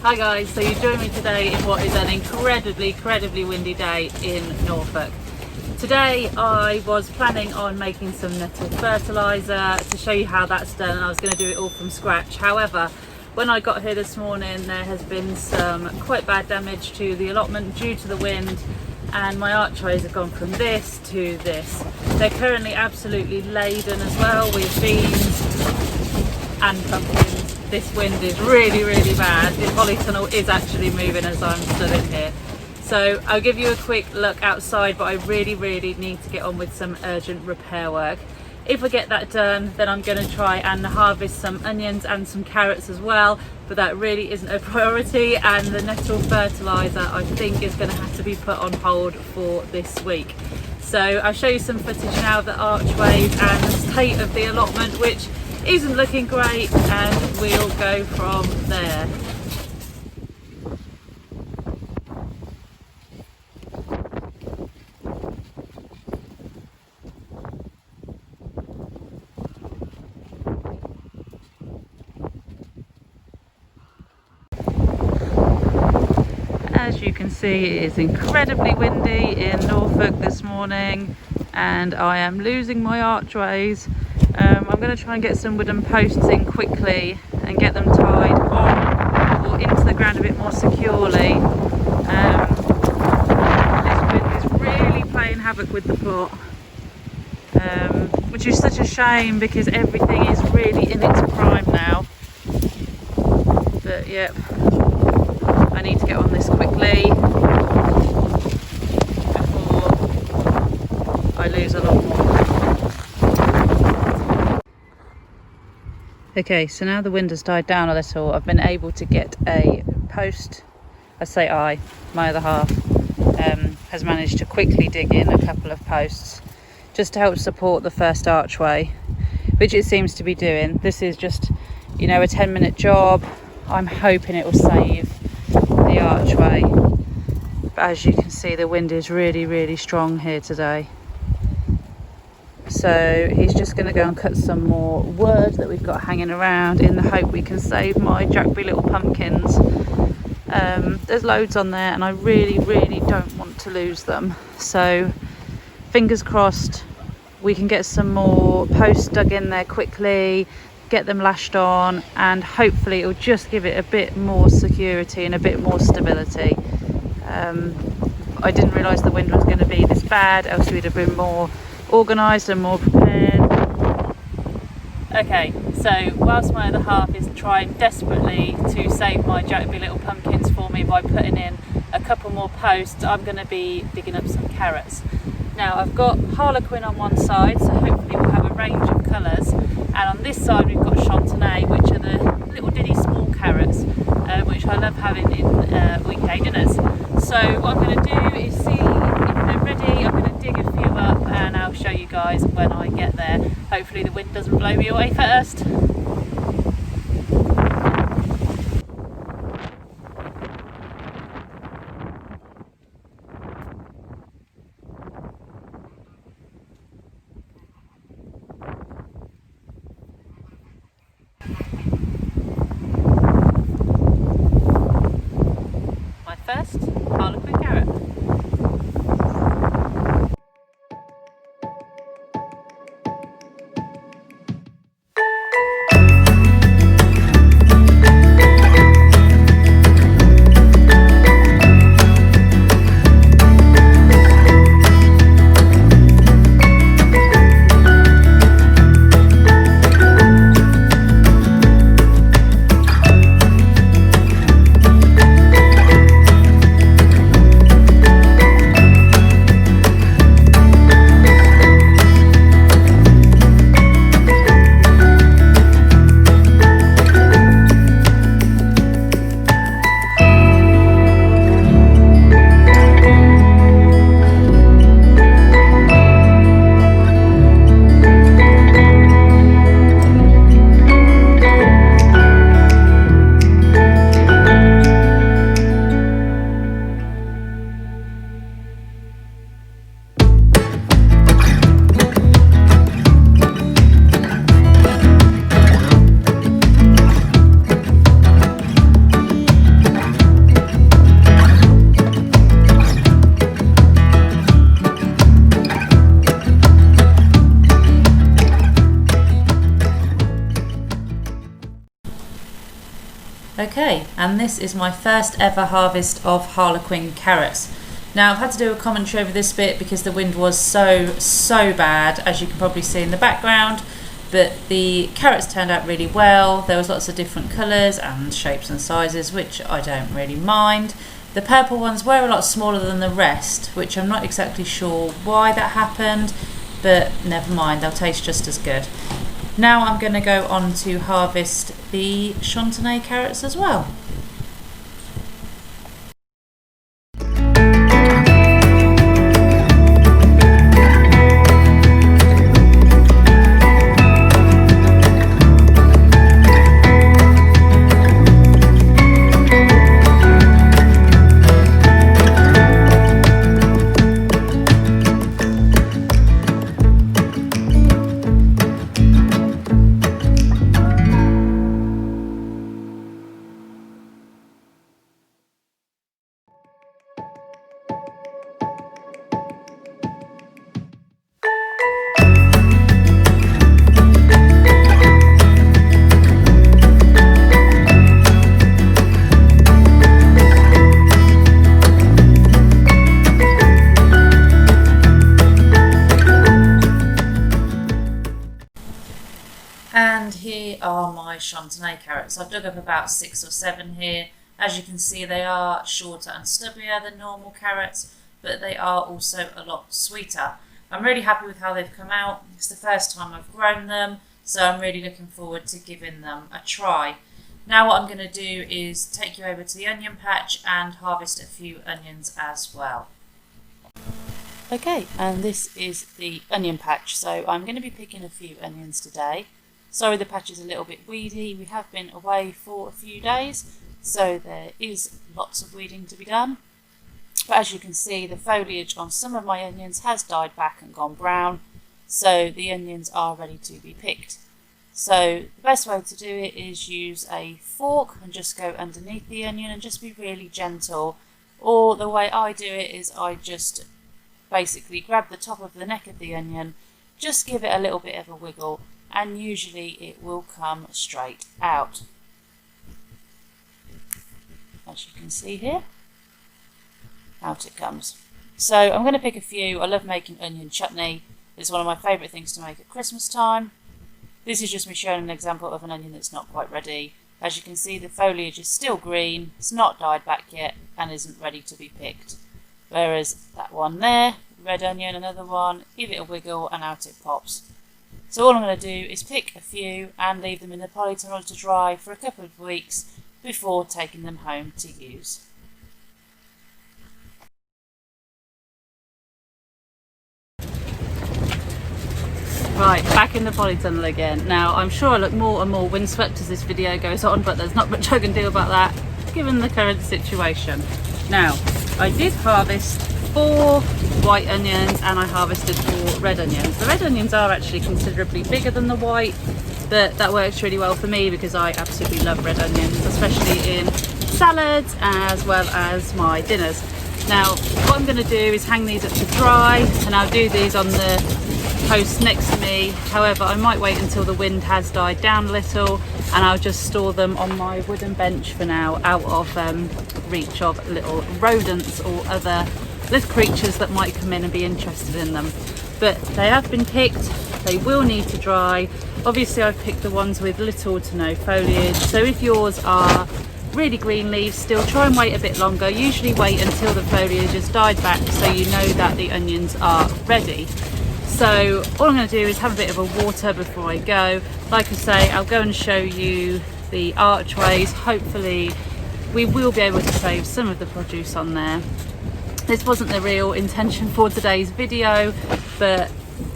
Hi guys, so you join me today in what is an incredibly windy day in Norfolk. Today I was planning on making some nettle fertiliser to show you how that's done, and I was going to do it all from scratch. However, when I got here this morning there has been some quite bad damage to the allotment due to the wind, and my archways have gone from this to this. They're currently absolutely laden as well with beans and pumpkins. This wind is really bad. The polytunnel is actually moving as I'm stood in here. So I'll give you a quick look outside, but I really need to get on with some urgent repair work. If I get that done, then I'm going to try and harvest some onions and some carrots as well, but that really isn't a priority, and the nettle fertiliser I think is going to have to be put on hold for this week. So I'll show you some footage now of the archways and the state of the allotment, which isn't looking great, and we'll go from there. As you can see, it is incredibly windy in Norfolk this morning, and I am losing my archways. I'm going to try and get some wooden posts in quickly and get them tied on or into the ground a bit more securely. This wind is really playing havoc with the plot, which is such a shame because everything is really in its prime now. But yep, I need to get on this quickly before I lose a lot more. Okay, so now the wind has died down a little, I've been able to get a post. My other half has managed to quickly dig in a couple of posts just to help support the first archway, which it seems to be doing. This is just, a 10-minute job. I'm hoping it will save the archway, but as you can see, the wind is really strong here today. So he's just going to go and cut some more wood that we've got hanging around in the hope we can save my Jackberry little pumpkins. There's loads on there and I really don't want to lose them, so fingers crossed we can get some more posts dug in there quickly, get them lashed on, and hopefully it'll just give it a bit more security and a bit more stability. I didn't realise the wind was going to be this bad, else we'd have been more organised and more prepared. Okay, so whilst my other half is trying desperately to save my Jackberry little pumpkins for me by putting in a couple more posts, I'm going to be digging up some carrots. Now I've got harlequin on one side, so hopefully we'll have a range of colours, and on this side we've got chantenay, which are the little diddy small carrots, which I love having in weekday dinners. So what I'm going to do is see if they're ready. I'm going to dig a few up and I'll show you guys when I get there. Hopefully the wind doesn't blow me away first. My first harlequin carrot. Okay, and this is my first ever harvest of Harlequin carrots. Now I've had to do a commentary over this bit because the wind was so bad, as you can probably see in the background, but the carrots turned out really well. There was lots of different colours and shapes and sizes, which I don't really mind. The purple ones were a lot smaller than the rest, which I'm not exactly sure why that happened, but never mind, they'll taste just as good. Now I'm going to go on to harvest the Chantenay carrots as well. And here are my Chantenay carrots. I've dug up about 6 or 7 here. As you can see, they are shorter and stubbier than normal carrots, but they are also a lot sweeter. I'm really happy with how they've come out. It's the first time I've grown them, so I'm really looking forward to giving them a try. Now what I'm going to do is take you over to the onion patch and harvest a few onions as well. Okay, and this is the onion patch, so I'm going to be picking a few onions today. Sorry the patch is a little bit weedy, we have been away for a few days, so there is lots of weeding to be done. But as you can see, the foliage on some of my onions has died back and gone brown, so the onions are ready to be picked. So the best way to do it is use a fork and just go underneath the onion and just be really gentle. Or the way I do it is I just basically grab the top of the neck of the onion, just give it a little bit of a wiggle, and usually it will come straight out. As you can see here, out it comes. So I'm going to pick a few. I love making onion chutney. It's one of my favourite things to make at Christmas time. This is just me showing an example of an onion that's not quite ready. As you can see, the foliage is still green, it's not died back yet and isn't ready to be picked. Whereas that one there, red onion, another one, give it a wiggle and out it pops. So all I'm going to do is pick a few and leave them in the polytunnel to dry for a couple of weeks before taking them home to use. Right, back in the polytunnel again. Now I'm sure I look more and more windswept as this video goes on, but there's not much I can do about that given the current situation. Now, I did harvest 4 white onions and I harvested 4 red onions. The red onions are actually considerably bigger than the white, but that works really well for me because I absolutely love red onions, especially in salads as well as my dinners. Now what I'm going to do is hang these up to dry, and I'll do these on the post next to me. However, I might wait until the wind has died down a little and I'll just store them on my wooden bench for now, out of reach of little rodents or other little creatures that might come in and be interested in them. But they have been picked, they will need to dry. Obviously I've picked the ones with little to no foliage, so if yours are really green leaves still, try and wait a bit longer. Usually wait until the foliage has died back so you know that the onions are ready. So all I'm going to do is have a bit of a water before I go. Like I say, I'll go and show you the archways. Hopefully we will be able to save some of the produce on there. This wasn't the real intention for today's video, but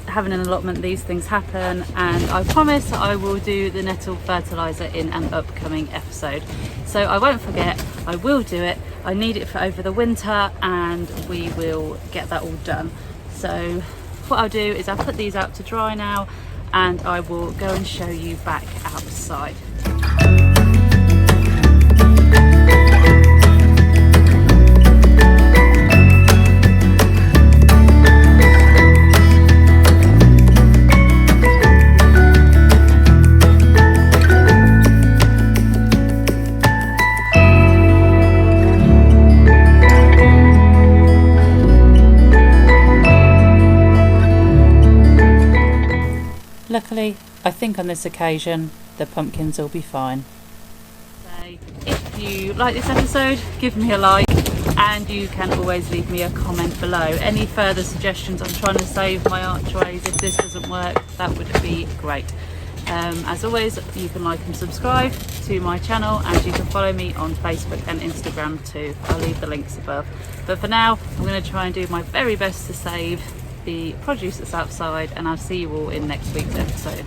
having an allotment, these things happen, and I promise I will do the nettle fertiliser in an upcoming episode. So I won't forget, I will do it. I need it for over the winter and we will get that all done. So what I'll do is I'll put these out to dry now and I will go and show you back outside. I think on this occasion the pumpkins will be fine. If you like this episode, give me a like, and you can always leave me a comment below. Any further suggestions? I'm trying to save my archways. If this doesn't work, that would be great. As always, you can like and subscribe to my channel, and you can follow me on Facebook and Instagram too. I'll leave the links above. But for now, I'm going to try and do my very best to save the produce that's outside, and I'll see you all in next week's episode.